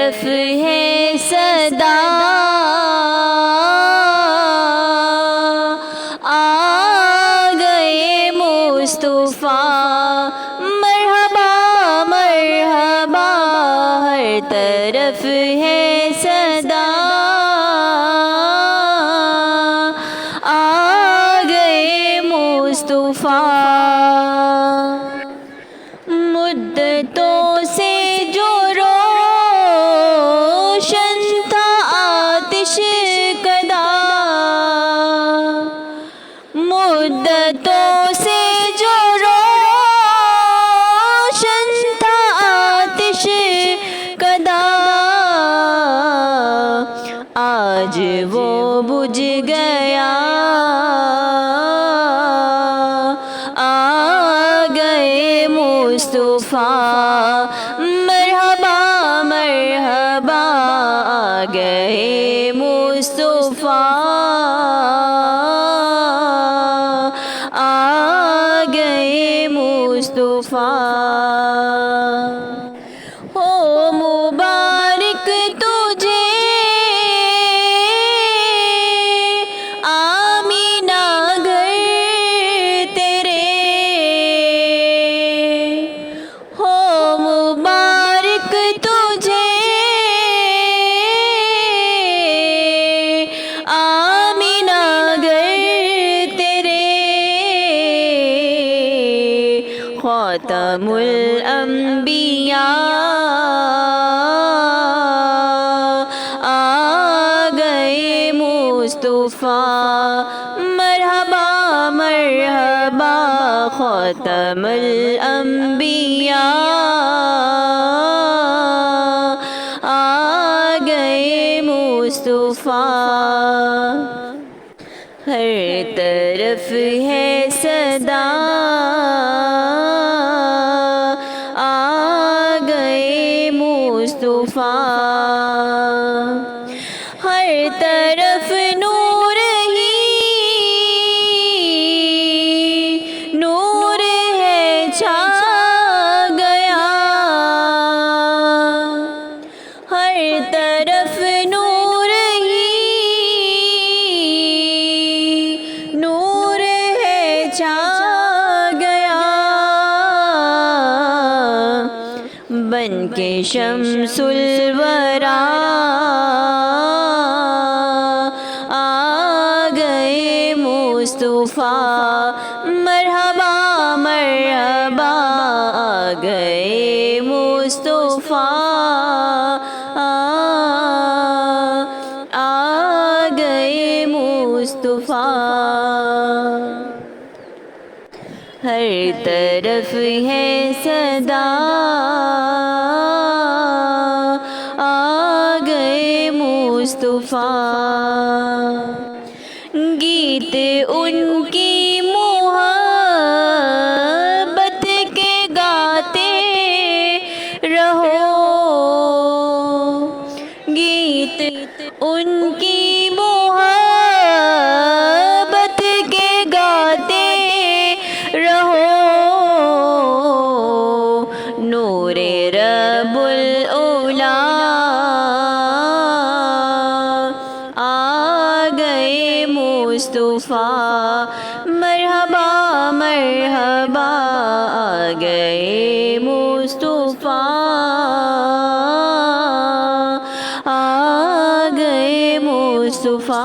طرف ہے صدا آ گئے مصطفیٰ، مرحبا مرحبا، ہر طرف ہے صدا آ گئے مصطفیٰ۔ مدتوں سے جو روشن تھا آتش کدا، مدتوں سے جو روشن تھا آتش کدا، آج وہ بجھ گیا آ گئے مصطفیٰ، مرحبا مرحبا، آ گئے مصطفیٰ آ گئے مصطفیٰ۔ ہو مبارک تجھے آمینہ گھر تیرے، ہو مبارک تجھے آمینہ گھر تیرے، خاتم الانبیاء آ گئے مصطفیٰ، مرحبا مرحبا، خاتم الانبیاء آ گئے مصطفیٰ۔ ہر طرف ہے صدا آ گئے مصطفیٰ، ہر طرف نور ہی نور ہے چھا گیا، ہر طرف نور ہی نور ہے چھا گیا، بن کے شمس الورا آ گئے مصطفیٰ، مرحبا مرحبا، آ گئے مصطفیٰ آ گئے مصطفیٰ۔ ہر طرف ہے صدا آ گئے مصطفیٰ، گیت ان کی محبت کے گاتے رہو، گیت ان کی محبت کے گاتے رہو، نور رب الاولیاء آ گئے مصطفیٰ، مرحبا مرحبا، آ گئے مصطفیٰ آ گئے مصطفیٰ۔